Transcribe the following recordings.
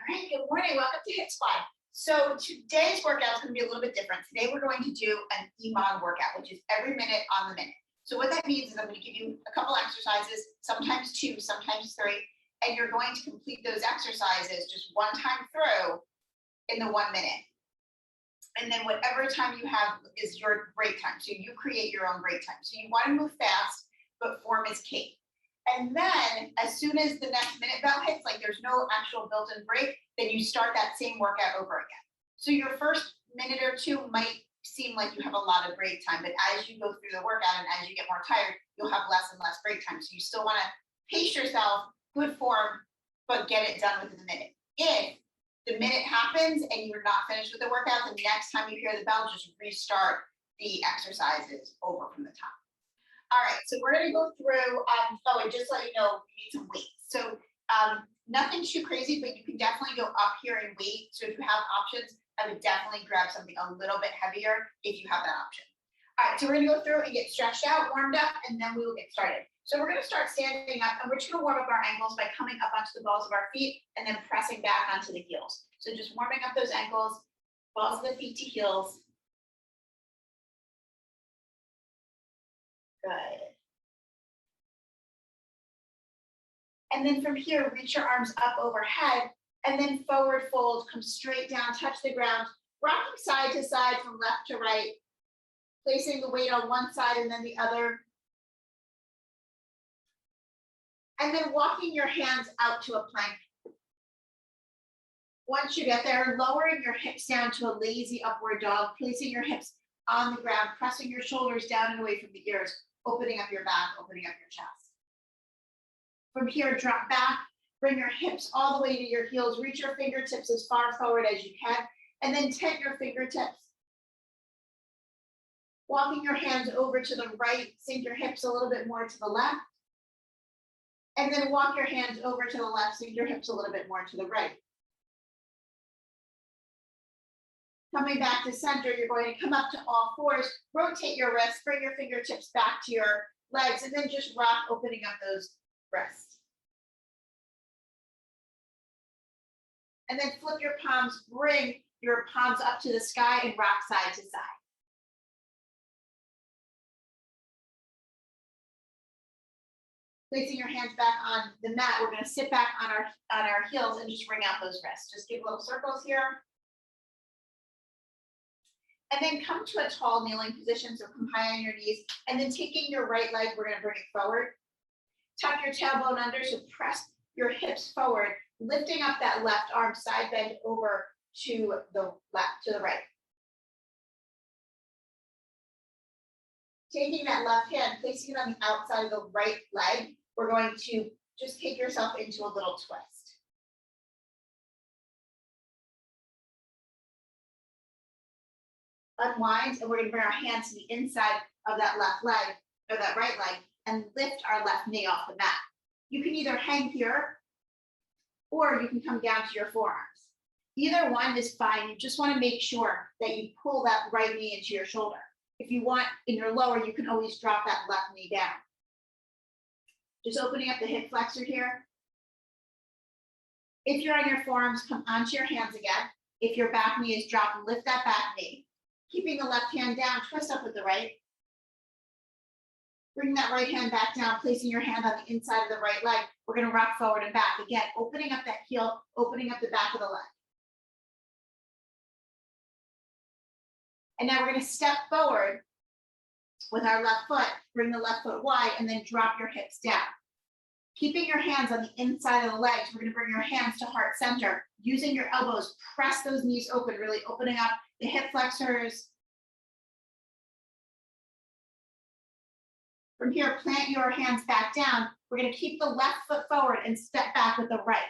All right, good morning. Welcome to HiiT Squad. So today's workout is going to be a little bit different. Today we're going to do an EMOD workout, which is every minute on the minute. So what that means is I'm going to give you a couple exercises, sometimes two, sometimes three, and you're going to complete those exercises just one time through in the 1 minute. And then whatever time you have is your break time. So you create your own break time. So you want to move fast, but form is key. And then as soon as the next minute bell hits, like there's no actual built-in break, then you start that same workout over again. So your first minute or two might seem like you have a lot of break time, but as you go through the workout and as you get more tired, you'll have less and less break time. So you still want to pace yourself, good form, but get it done within the minute. If the minute happens and you're not finished with the workout, the next time you hear the bell, just restart the exercises over from the top. All right, so we're going to go through, and just let you know, you need some weights. So nothing too crazy, but you can definitely go up here in weight. So if you have options, I would definitely grab something a little bit heavier if you have that option. All right, so we're going to go through and get stretched out, warmed up, and then we will get started. So we're going to start standing up, and we're just going to warm up our ankles by coming up onto the balls of our feet and then pressing back onto the heels. So just warming up those ankles, balls of the feet to heels. Good. And then from here, reach your arms up overhead and then forward fold, come straight down, touch the ground, rocking side to side from left to right, placing the weight on one side and then the other. And then walking your hands out to a plank. Once you get there, lowering your hips down to a lazy upward dog, placing your hips on the ground, pressing your shoulders down and away from the ears, opening up your back, opening up your chest. From here, drop back, bring your hips all the way to your heels, reach your fingertips as far forward as you can, and then tent your fingertips. Walking your hands over to the right, sink your hips a little bit more to the left, and then walk your hands over to the left, sink your hips a little bit more to the right. Coming back to center, you're going to come up to all fours, rotate your wrists, bring your fingertips back to your legs, and then just rock, opening up those wrists. And then flip your palms, bring your palms up to the sky and rock side to side. Placing your hands back on the mat, we're going to sit back on our heels and just bring out those wrists. Just give little circles here. And then come to a tall kneeling position, so come high on your knees. And then taking your right leg, we're going to bring it forward. Tuck your tailbone under, so press your hips forward, lifting up that left arm, side bend over to the left, to the right. Taking that left hand, placing it on the outside of the right leg, we're going to just take yourself into a little twist. Unwind, and we're going to bring our hands to the inside of that left leg, or that right leg, and lift our left knee off the mat. You can either hang here, or you can come down to your forearms. Either one is fine. You just want to make sure that you pull that right knee into your shoulder. If you want in your lower, you can always drop that left knee down. Just opening up the hip flexor here. If you're on your forearms, come onto your hands again. If your back knee is dropped, lift that back knee. Keeping the left hand down, twist up with the right. Bring that right hand back down, placing your hand on the inside of the right leg. We're going to rock forward and back. Again, opening up that heel, opening up the back of the leg. And now we're going to step forward with our left foot, bring the left foot wide, and then drop your hips down. Keeping your hands on the inside of the legs, we're going to bring your hands to heart center. Using your elbows, press those knees open, really opening up the hip flexors. From here, plant your hands back down. We're going to keep the left foot forward and step back with the right.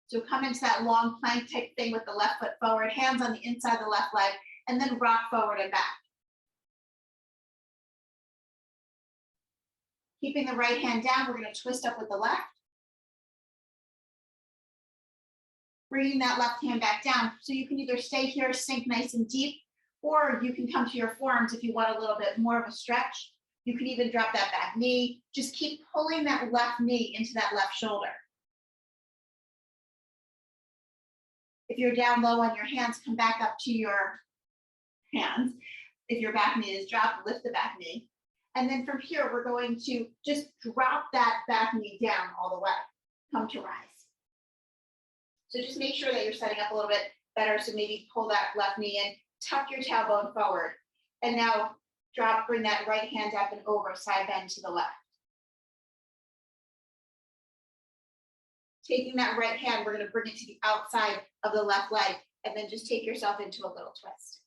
So come into that long plank type thing with the left foot forward, hands on the inside of the left leg, and then rock forward and back. Keeping the right hand down, we're going to twist up with the left. Bringing that left hand back down. So you can either stay here, sink nice and deep, or you can come to your forearms if you want a little bit more of a stretch. You can even drop that back knee. Just keep pulling that left knee into that left shoulder. If you're down low on your hands, come back up to your hands. If your back knee is dropped, lift the back knee. And then from here, we're going to just drop that back knee down all the way. Come to rise. So just make sure that you're setting up a little bit better. So maybe pull that left knee in, tuck your tailbone forward. And now drop, bring that right hand up and over, side bend to the left. Taking that right hand, we're going to bring it to the outside of the left leg, and then just take yourself into a little twist.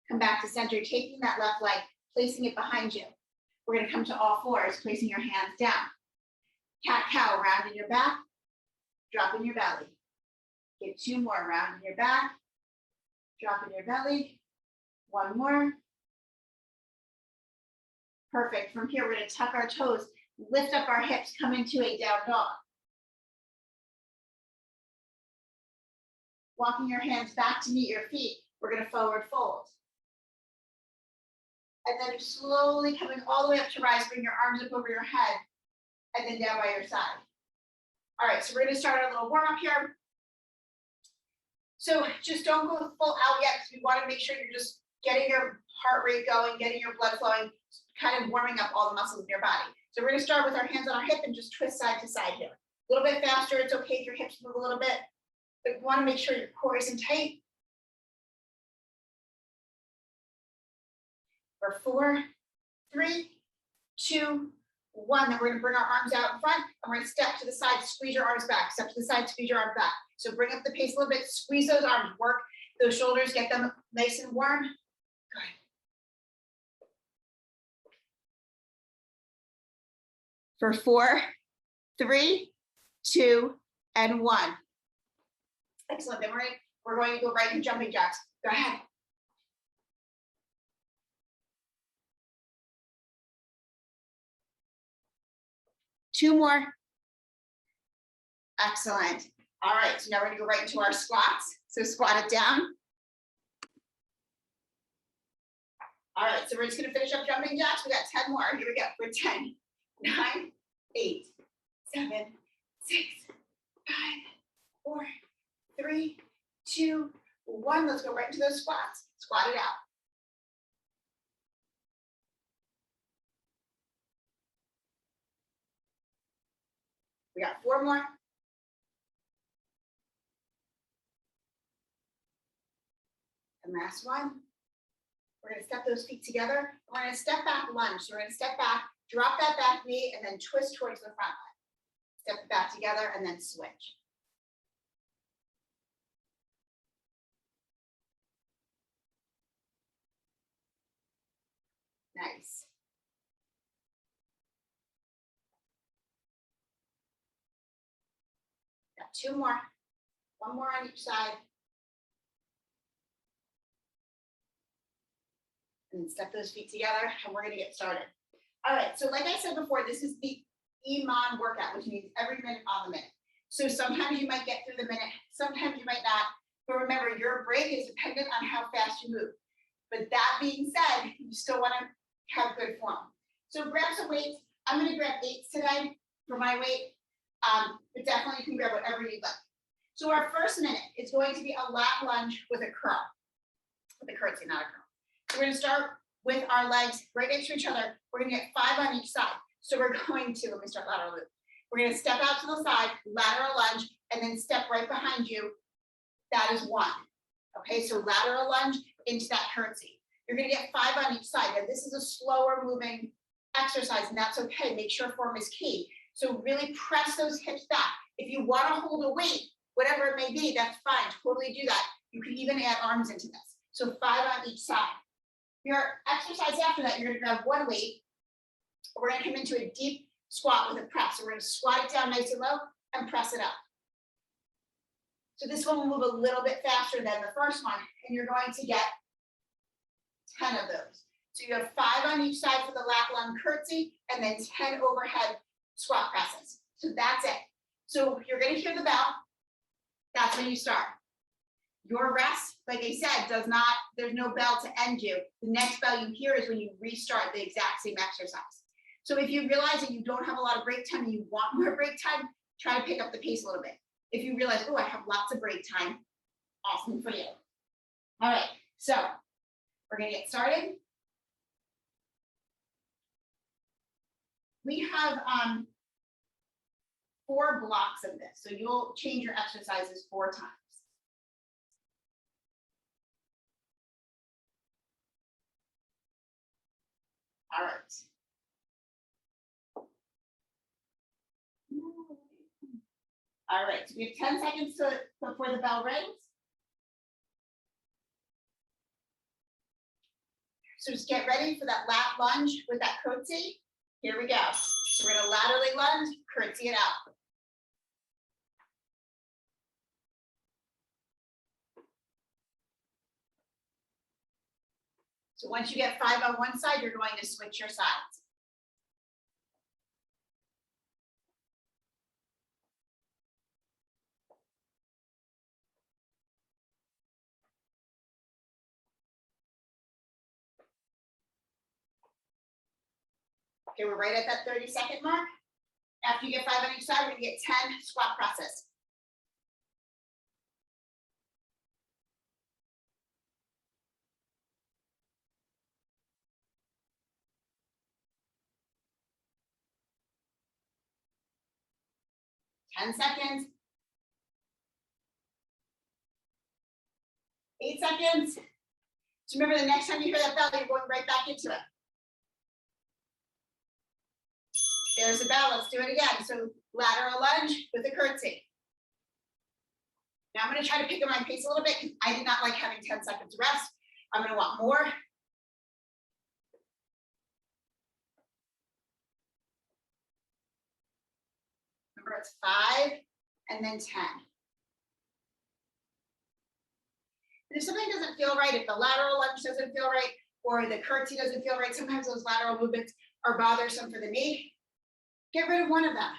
Come back to center, taking that left leg, placing it behind you. We're going to come to all fours, placing your hands down. Cat-cow, round in your back, drop in your belly. Get 2 more, round in your back, drop in your belly. 1 more. Perfect. From here, we're going to tuck our toes, lift up our hips, come into a down dog. Walking your hands back to meet your feet, we're going to forward fold. And then slowly coming all the way up to rise, bring your arms up over your head, and then down by your side. All right, so we're going to start our little warm up here. So just don't go full out yet, because we want to make sure you're just getting your heart rate going, getting your blood flowing, kind of warming up all the muscles in your body. So we're going to start with our hands on our hip and just twist side to side here. A little bit faster. It's okay if your hips move a little bit, but you want to make sure your core isn't tight. For 4, 3, 2, 1. Then we're going to bring our arms out in front, and we're going to step to the side, squeeze your arms back. Step to the side, squeeze your arms back. So bring up the pace a little bit, squeeze those arms, work those shoulders, get them nice and warm. Good. For 4, 3, 2, and 1. Excellent. Then we're going to go right into jumping jacks. Go ahead. Two more. Excellent. All right, so now we're going to go right into our squats. So squat it down. All right, so we're just going to finish up jumping jacks. We got 10 more. Here we go. For 10, 9, 8, 7, 6, 5, 4, 3, 2, 1. Let's go right into those squats. Squat it out. We got 4 more. And last one. We're going to step those feet together. We're going to step back lunge. So we're going to step back, drop that back knee, and then twist towards the front leg. Step it back together and then switch. Nice. Got 2 more. 1 more on each side. And step those feet together, and we're going to get started. All right, so like I said before, this is the EMON workout, which means every minute on the minute. So sometimes you might get through the minute, sometimes you might not, but remember, your break is dependent on how fast you move. But that being said, you still want to have good form. So grab some weights. I'm going to grab 8s today for my weight, but definitely you can grab whatever you'd like. So our first minute is going to be a lat lunge with a curl, with a curtsy, not a curl. So we're going to start with our legs right next to each other. We're going to get 5 on each side. So we're going to, let me start lateral loop. We're going to step out to the side, lateral lunge, and then step right behind you. That is 1. Okay, so lateral lunge into that curtsy. You're going to get 5 on each side. Now this is a slower moving exercise, and that's okay. Make sure form is key. So really press those hips back. If you want to hold a weight, whatever it may be, that's fine. Totally do that. You can even add arms into this. So 5 on each side. Your exercise after that, you're going to grab 1 weight. We're going to come into a deep squat with a press. So we're going to squat it down nice and low and press it up. So this one will move a little bit faster than the first one, and you're going to get 10 of those. So you have 5 on each side for the lat lunge curtsy, and then 10 overhead squat presses. So that's it. So you're going to hear the bell. That's when you start. Your rest, like I said, there's no bell to end you. The next bell you hear is when you restart the exact same exercise. So if you realize that you don't have a lot of break time and you want more break time, try to pick up the pace a little bit. If you realize, oh, I have lots of break time, awesome for you. All right, so we're gonna get started. We have 4 blocks of this, so you'll change your exercises 4 times. All right. All right, so we have 10 seconds before the bell rings. So just get ready for that lat lunge with that curtsy. Here we go. So we're gonna laterally lunge, curtsy it out. So once you get 5 on one side, you're going to switch your sides. Okay, we're right at that 30-second mark. After you get 5 on each side, we're gonna get 10 squat presses. Ten seconds. 8 seconds. So remember, the next time you hear that bell, you're going right back into it. There's the bell. Let's do it again. So lateral lunge with a curtsy. Now I'm going to try to pick up my pace a little bit because I did not like having 10 seconds rest. I'm going to want more. Remember, it's 5 and then 10. And if something doesn't feel right, if the lateral lunge doesn't feel right, or the curtsy doesn't feel right, sometimes those lateral movements are bothersome for the knee. Get rid of one of them.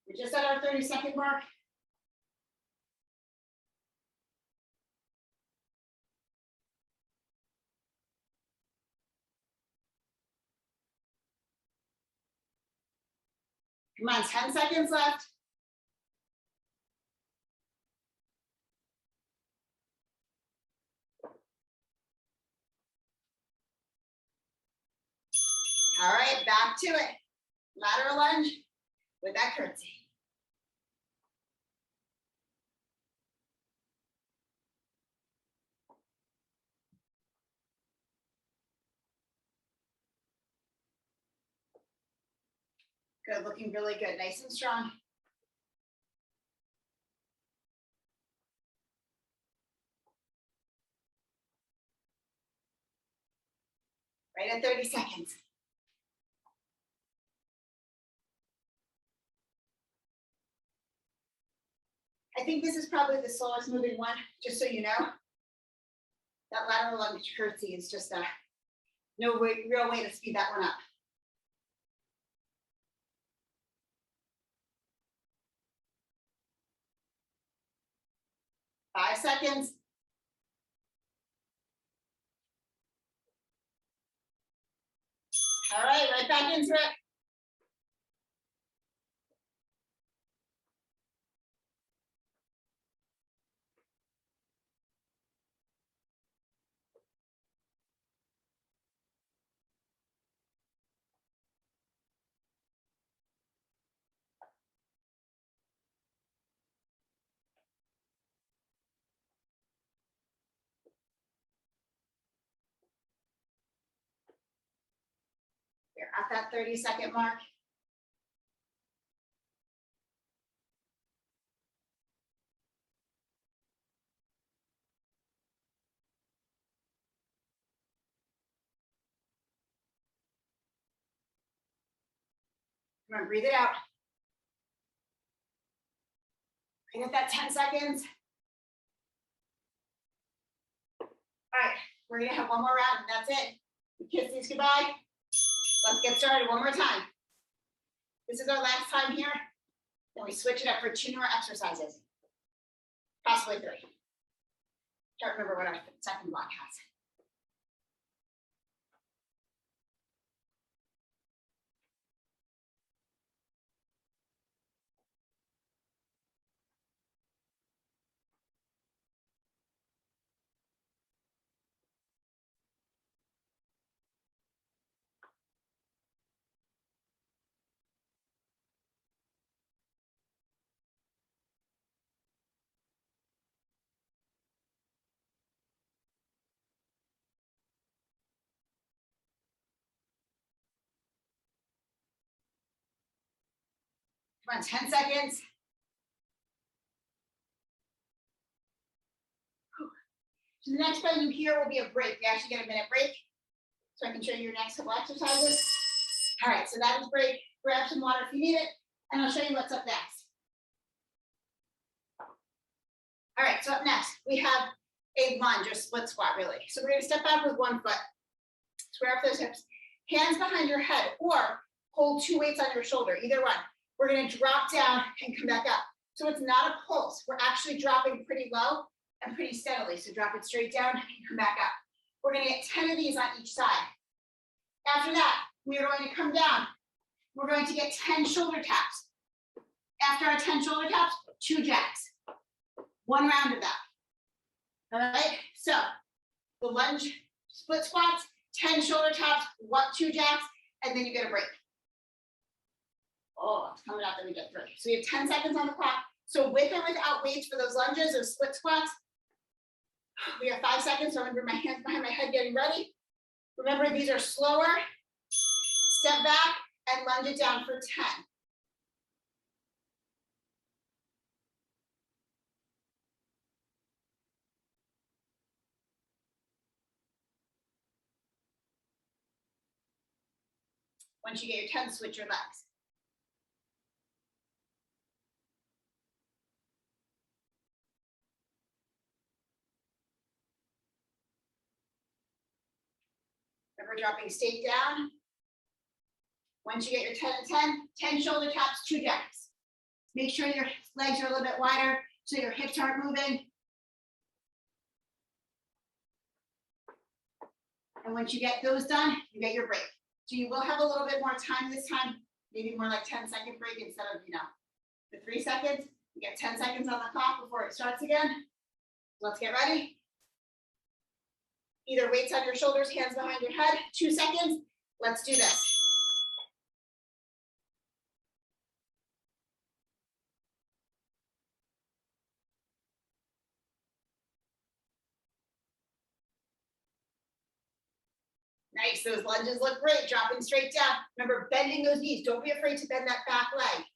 We're just at our 30-second mark. Come on, 10 seconds left. All right, back to it. Lateral lunge with that curtsy. Good, looking really good, nice and strong. Right at 30 seconds. I think this is probably the slowest moving one, just so you know. That lateral lunge curtsy is just no real way to speed that one up. 5 seconds. All right, right back into it. We're at that 30-second mark. Come on, breathe it out. Right at that 10 seconds. All right, we're gonna have one more round and that's it. We kiss these goodbye. Let's get started one more time. This is our last time here. Then we switch it up for 2 more exercises. Possibly 3. Can't remember what our second block has. Come on, 10 seconds. So the next button here will be a break. You actually get a minute break. So I can show you your next couple exercises. All right, so that is break. Grab some water if you need it, and I'll show you what's up next. All right, so up next, we have a lunge or split squat, really. So we're gonna step back with one foot, square up those hips, hands behind your head, or hold two weights on your shoulder, either one. We're gonna drop down and come back up. So it's not a pulse. We're actually dropping pretty low and pretty steadily. So drop it straight down and come back up. We're gonna get 10 of these on each side. After that, we are going to come down. We're going to get 10 shoulder taps. After our 10 shoulder taps, 2 jacks. 1 round of that. All right, so the lunge split squats, 10 shoulder taps, 2 jacks, and then you get a break. Oh, it's coming out that we get 3. So we have 10 seconds on the clock. So with or without weights for those lunges or split squats, we have 5 seconds. So I'm gonna bring my hands behind my head getting ready. Remember, these are slower. Step back and lunge it down for 10. Once you get your 10, switch your legs. Remember, dropping stake down. Once you get your 10 and 10, 10 shoulder taps, 2 jacks. Make sure your legs are a little bit wider so your hips aren't moving. And once you get those done, you get your break. So you will have a little bit more time this time, maybe more like 10-second break instead of, the 3 seconds. You get 10 seconds on the clock before it starts again. Let's get ready. Either weights on your shoulders, hands behind your head, 2 seconds. Let's do this. Nice, those lunges look great, dropping straight down. Remember, bending those knees. Don't be afraid to bend that back leg.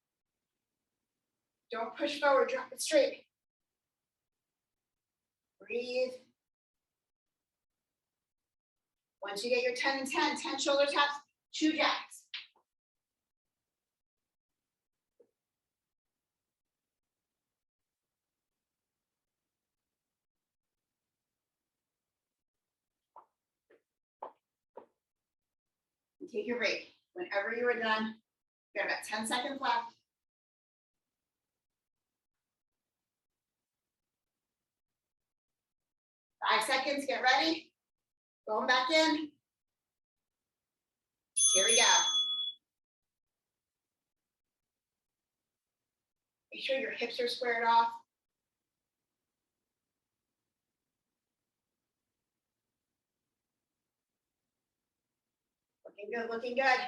Don't push forward, drop it straight. Breathe. Once you get your 10 and 10, 10 shoulder taps, 2 jacks. And take your break. Whenever you are done, you got about 10 seconds left. Five seconds, get ready. Going back in. Here we go. Make sure your hips are squared off. Looking good, looking good.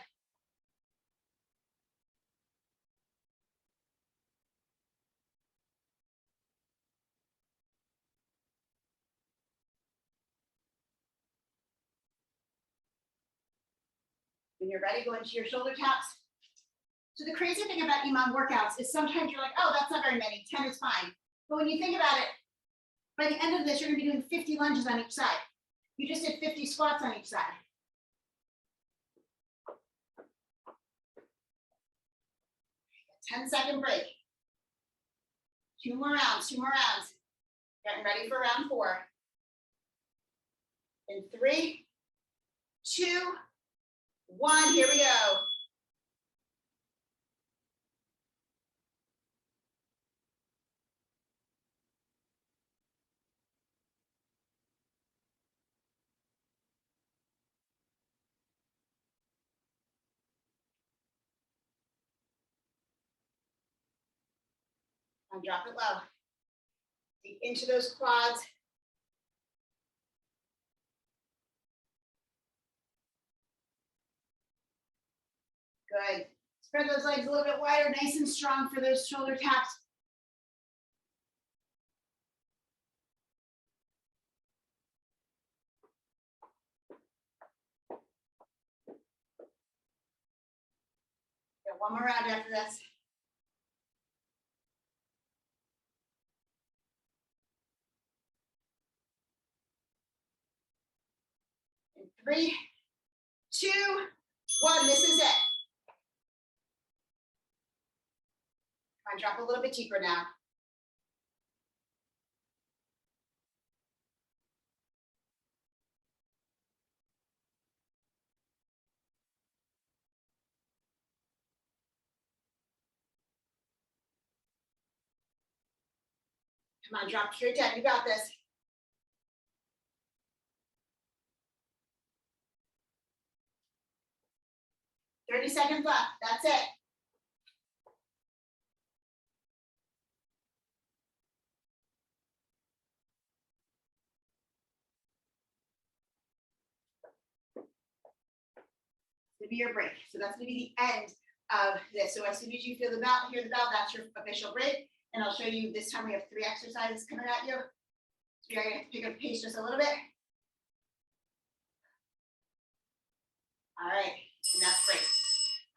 When you're ready, go into your shoulder taps. So the crazy thing about EMOM workouts is sometimes you're like, oh, that's not very many, 10 is fine. But when you think about it, by the end of this, you're gonna be doing 50 lunges on each side. You just did 50 squats on each side. A 10-second break. 2 more rounds, 2 more rounds. Getting ready for round 4. In 3, 2, 1, here we go. And drop it low. Deep into those quads. Good. Spread those legs a little bit wider, nice and strong for those shoulder taps. Got one more round after this. In 3, 2, 1, this is it. Come on, drop a little bit deeper now. Come on, drop straight down. You got this. 30 seconds left. That's it. To be your break. So that's going to be the end of this. So as soon as you feel the bell, hear the bell, that's your official break. And I'll show you this time we have 3 exercises coming at you. So you're going to pick up the pace just a little bit. All right, and that's great.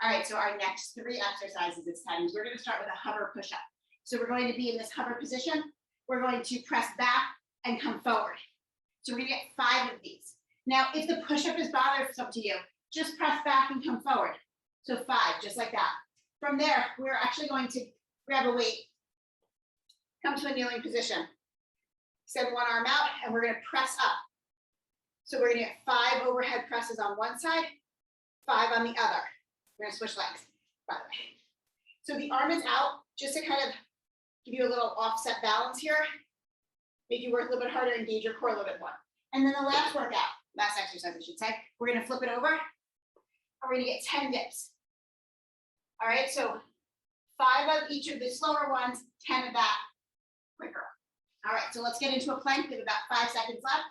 All right, so our next 3 exercises this time is we're going to start with a hover push-up. So we're going to be in this hover position. We're going to press back and come forward. So we're going to get 5 of these. Now, if the push-up is bothersome to you, just press back and come forward. So 5, just like that. From there, we're actually going to grab a weight, come to a kneeling position. Extend one arm out, and we're going to press up. So we're going to get 5 overhead presses on one side, 5 on the other. We're going to switch legs, by the way. So the arm is out, just to kind of give you a little offset balance here. Make you work a little bit harder, engage your core a little bit more. And then the last exercise, I should say, we're going to flip it over. And we're going to get 10 dips. All right, so 5 of each of the slower ones, 10 of that quicker. All right, so let's get into a plank. We have about 5 seconds left.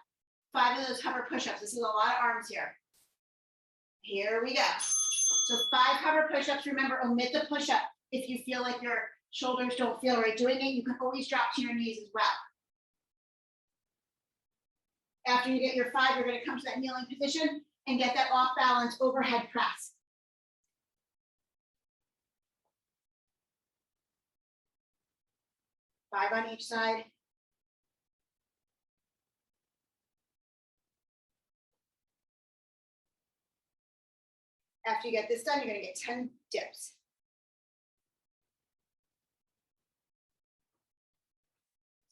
5 of those hover push-ups. This is a lot of arms here. Here we go. So 5 hover push-ups. Remember, omit the push-up. If you feel like your shoulders don't feel right doing it, you can always drop to your knees as well. After you get your 5, you're going to come to that kneeling position and get that off balance overhead press. Five on each side. After you get this done, you're going to get 10 dips.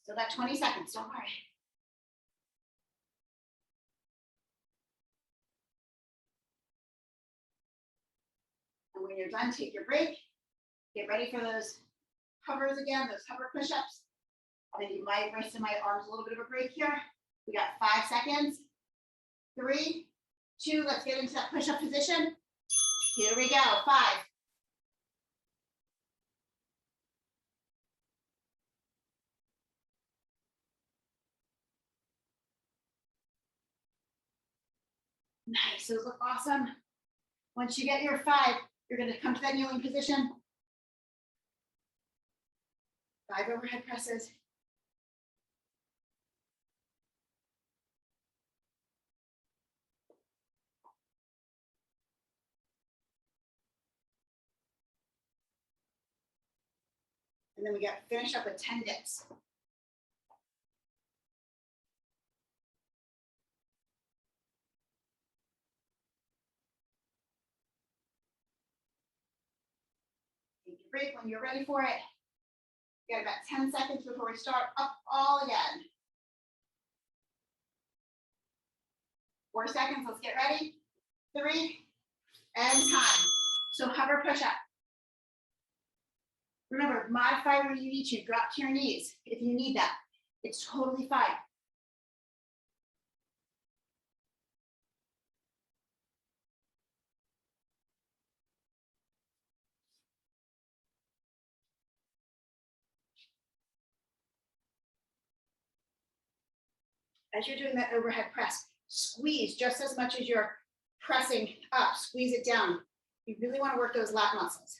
Still got 20 seconds, don't worry. And when you're done, take your break. Get ready for those hovers again, those hover push-ups. I'll give my wrist and my arms a little bit of a break here. We got 5 seconds. 3, 2, let's get into that push-up position. Here we go, 5. Nice, those look awesome. Once you get your 5, you're gonna come to that kneeling position. 5 overhead presses. And then we got finish up with 10 dips. Take your break when you're ready for it. We got about 10 seconds before we start up all again. 4 seconds, let's get ready. 3, and time. So hover push up. Remember, modify where you need to. Drop to your knees if you need that. It's totally fine. As you're doing that overhead press, squeeze just as much as you're pressing up. Squeeze it down. You really want to work those lat muscles.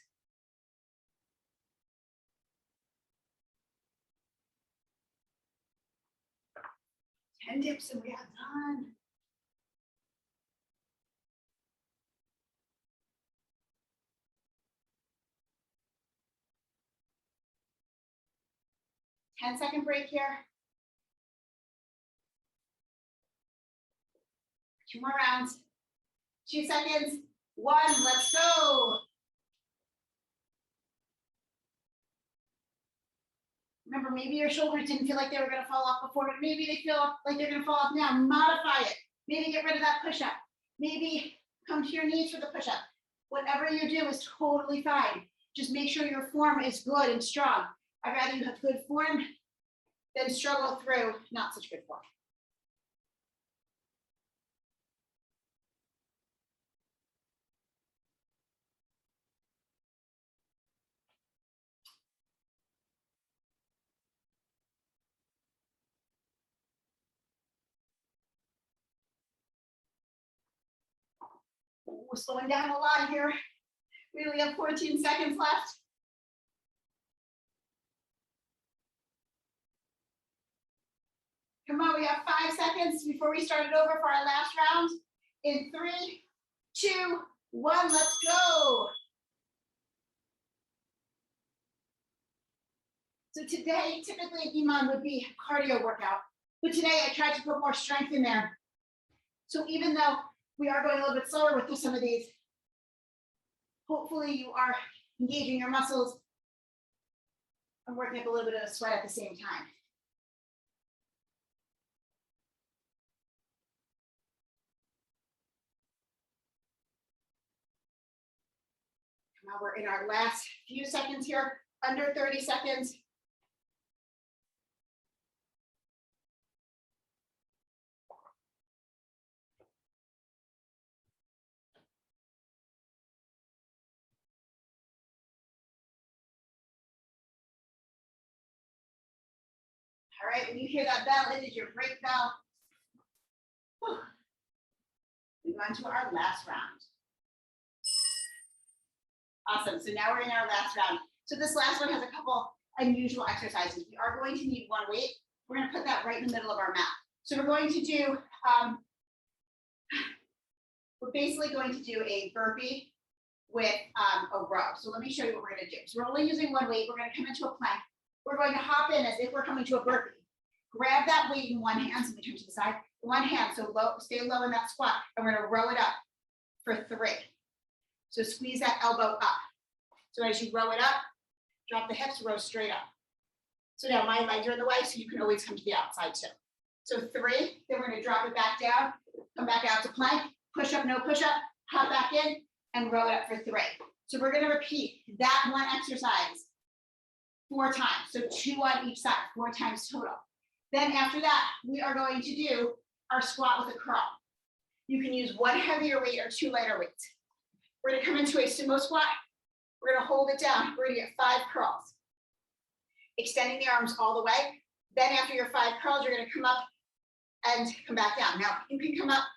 Ten dips and we are done. Ten-second break here. 2 more rounds. 2 seconds. 1, let's go. Remember, maybe your shoulders didn't feel like they were gonna fall off before, but maybe they feel like they're gonna fall off now. Modify it. Maybe get rid of that push-up. Maybe come to your knees for the push-up. Whatever you do is totally fine. Just make sure your form is good and strong. I'd rather you have good form than struggle through not such good form. We're slowing down a lot here. We only have 14 seconds left. Come on, we have 5 seconds before we start it over for our last round. In 3, 2, 1, let's go. So today, typically an EMOM would be a cardio workout, but today I tried to put more strength in there. So even though we are going a little bit slower with some of these, hopefully you are engaging your muscles and working up a little bit of sweat at the same time. Now we're in our last few seconds here, under 30 seconds. All right, when you hear that bell, it is your break bell. Whew. Move on to our last round. Awesome, so now we're in our last round. So this last one has a couple unusual exercises. We are going to need one weight. We're gonna put that right in the middle of our mat. So we're going to do, we're basically going to do a burpee with a row. So let me show you what we're gonna do. So we're only using one weight. We're gonna come into a plank. We're going to hop in as if we're coming to a burpee. Grab that weight in one hand, so we turn to the side. One hand, so low, stay low in that squat. And we're gonna row it up for 3. So squeeze that elbow up. So as you row it up, drop the hips, row straight up. So now my legs are in the way, so you can always come to the outside too. So 3, then we're gonna drop it back down, come back out to plank, push up, no push up, hop back in, and row it up for 3. So we're gonna repeat that one exercise 4 times. So 2 on each side, 4 times total. Then after that, we are going to do our squat with a curl. You can use 1 heavier weight or 2 lighter weights. We're gonna come into a sumo squat. We're gonna hold it down. We're gonna get 5 curls. Extending the arms all the way. Then after your 5 curls, you're gonna come up and come back down. Now, you can come up,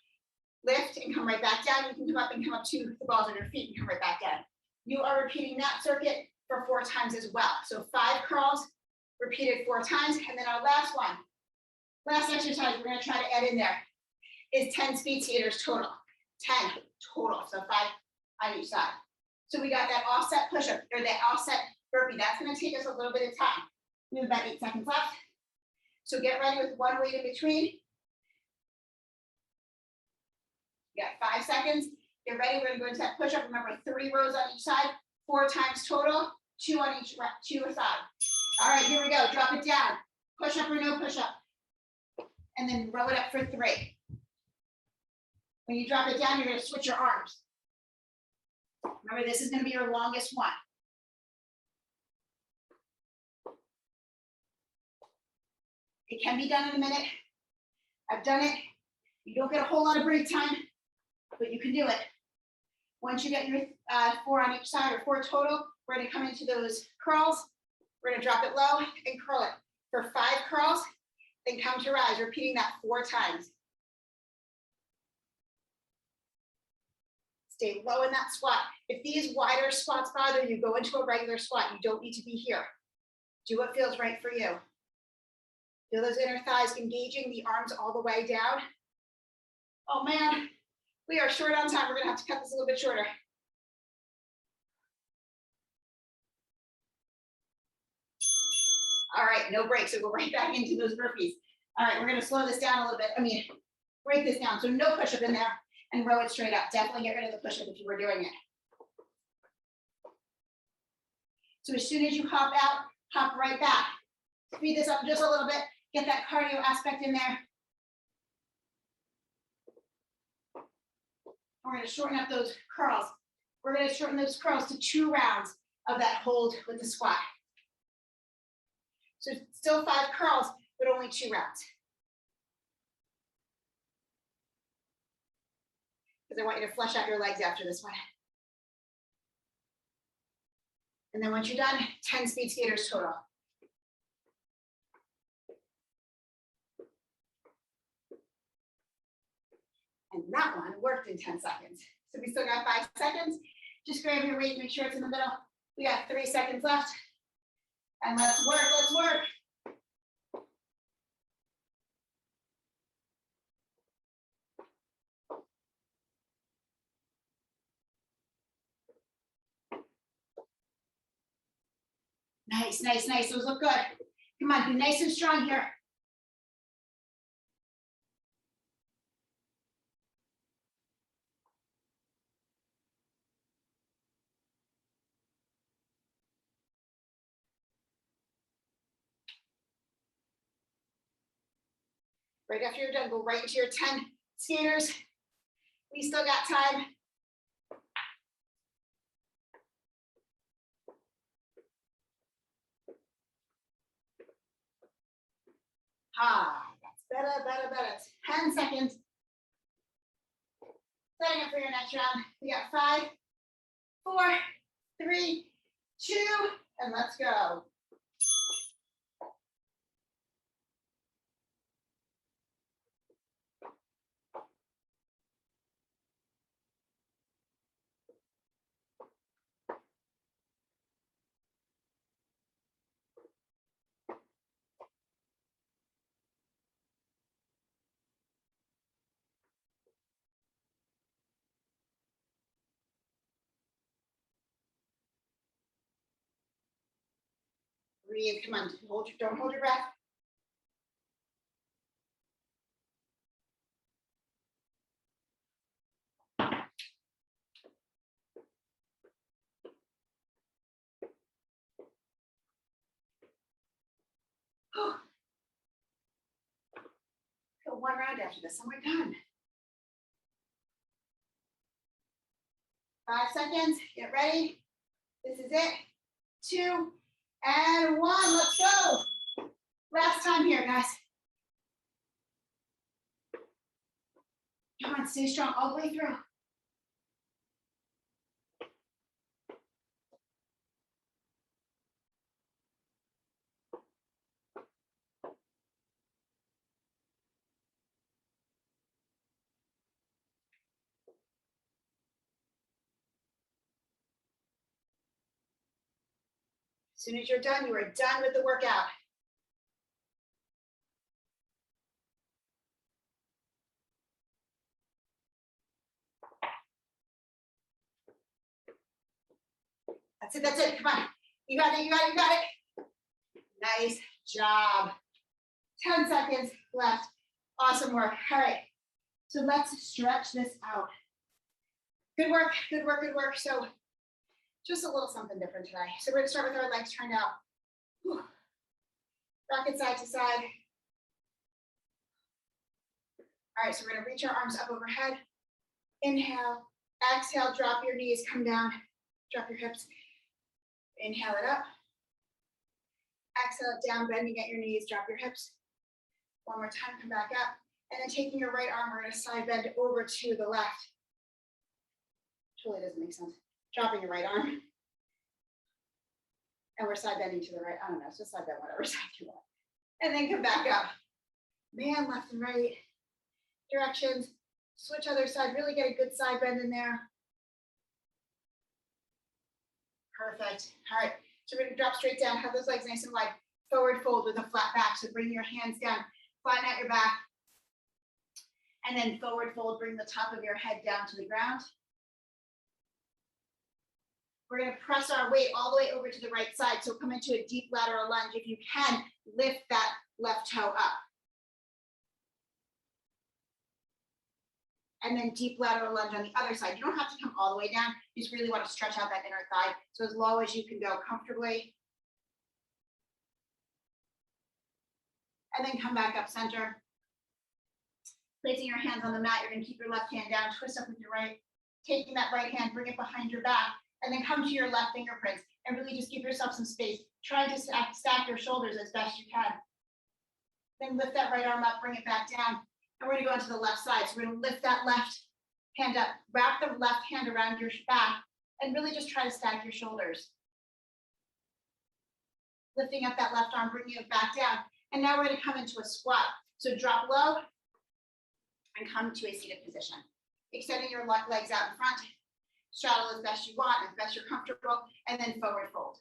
lift, and come right back down. You can come up and come up to the balls on your feet and come right back down. You are repeating that circuit for 4 times as well. So 5 curls, repeated 4 times. And then our last one, last exercise we're gonna try to add in there is 10 speed skaters total. 10 total, so 5 on each side. So we got that offset push-up, or that offset burpee. That's gonna take us a little bit of time. We have about 8 seconds left. So get ready with 1 weight in between. You got 5 seconds. Get ready, we're gonna go into that push-up. Remember, 3 rows on each side, 4 times total, 2 on each, 2 aside. All right, here we go, drop it down. Push-up or no push-up. And then row it up for 3. When you drop it down, you're gonna switch your arms. Remember, this is gonna be your longest one. It can be done in a minute. I've done it. You don't get a whole lot of break time, but you can do it. Once you get your 4 on each side or 4 total, we're gonna come into those curls. We're gonna drop it low and curl it for 5 curls, then come to rise, repeating that 4 times. Stay low in that squat. If these wider squats bother you, go into a regular squat. You don't need to be here. Do what feels right for you. Feel those inner thighs engaging, the arms all the way down. Oh man, we are short on time. We're gonna have to cut this a little bit shorter. All right, no breaks, so go right back into those burpees. All right, we're gonna slow this down a little bit. break this down. So no push-up in there and row it straight up. Definitely get rid of the push-up if you were doing it. So as soon as you hop out, hop right back. Speed this up just a little bit. Get that cardio aspect in there. We're going to shorten up those curls. We're going to shorten those curls to 2 rounds of that hold with the squat. So still 5 curls, but only 2 rounds. Because I want you to flesh out your legs after this one. And then once you're done, 10 speed skaters total. And that one worked in 10 seconds. So we still got 5 seconds. Just grab your weight, make sure it's in the middle. We got 3 seconds left. And let's work, let's work. Nice, nice, nice. Those look good. Come on, be nice and strong here. Right after you're done, go right into your 10 skaters. We still got time. That's better, better, better. 10 seconds. Setting up for your next round. We got 5, 4, 3, 2, and let's go. Breathe, come on, don't hold your breath. Go 1 round after this, and we're done. 5 seconds, get ready. This is it. 2 and 1, let's go. Last time here, guys. Come on, stay strong all the way through. As soon as you're done, you are done with the workout. That's it, come on. You got it, you got it, you got it. Nice job. 10 seconds left. Awesome work. All right, so let's stretch this out. Good work, good work, good work. So just a little something different today. So we're gonna start with our legs turned out. Whew. Rock it side to side. All right, so we're gonna reach our arms up overhead. Inhale, exhale, drop your knees, come down, drop your hips. Inhale it up. Exhale it down, bending at your knees, drop your hips. One more time, come back up. And then taking your right arm, we're gonna side bend over to the left. Totally doesn't make sense. Dropping your right arm. And we're side bending to the right. I don't know, it's just side bend, whatever side you want. And then come back up. Man, left and right directions. Switch other side, really get a good side bend in there. Perfect. All right, so we're gonna drop straight down, have those legs nice and wide. Forward fold with a flat back. So bring your hands down, flatten out your back. And then forward fold, bring the top of your head down to the ground. We're gonna press our weight all the way over to the right side. So come into a deep lateral lunge. If you can, lift that left toe up. and then deep lateral lunge on the other side. You don't have to come all the way down. You just really want to stretch out that inner thigh. So as low as you can go comfortably. And then come back up center. Placing your hands on the mat, you're going to keep your left hand down, twist up with your right, taking that right hand, bring it behind your back, and then come to your left fingerprints and really just give yourself some space. Try to stack your shoulders as best you can. Then lift that right arm up, bring it back down. And we're going to go into the left side. So we're going to lift that left hand up, wrap the left hand around your back, and really just try to stack your shoulders. Lifting up that left arm, bringing it back down. And now we're going to come into a squat. So drop low and come to a seated position. Extending your legs out in front, straddle as best you want, as best you're comfortable, and then forward fold.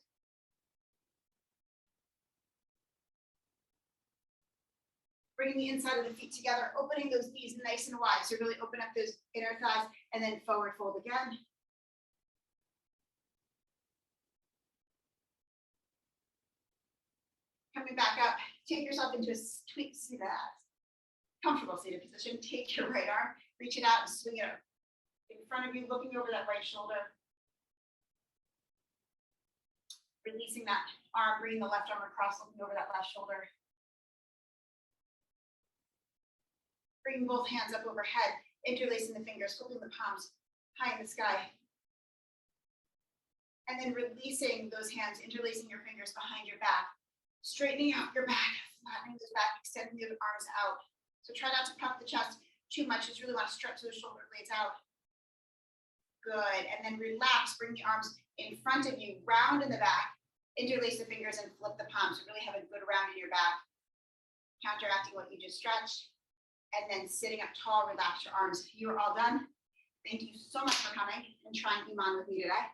Bringing the inside of the feet together, opening those knees nice and wide. So really open up those inner thighs and then forward fold again. Coming back up, take yourself into a comfortable seated position. Take your right arm, reach it out and swing it in front of you, looking over that right shoulder. Releasing that arm, bringing the left arm across, looking over that left shoulder. Bringing both hands up overhead, interlacing the fingers, holding the palms high in the sky. And then releasing those hands, interlacing your fingers behind your back, straightening out your back, flattening the back, extending the arms out. So try not to puff the chest too much. Just really want to stretch those shoulder blades out. Good. And then relax, bring the arms in front of you, round in the back, interlace the fingers and flip the palms. So really have a good round in your back, counteracting what you just stretched. And then sitting up tall, relax your arms. You are all done. Thank you so much for coming and trying Iman with me today.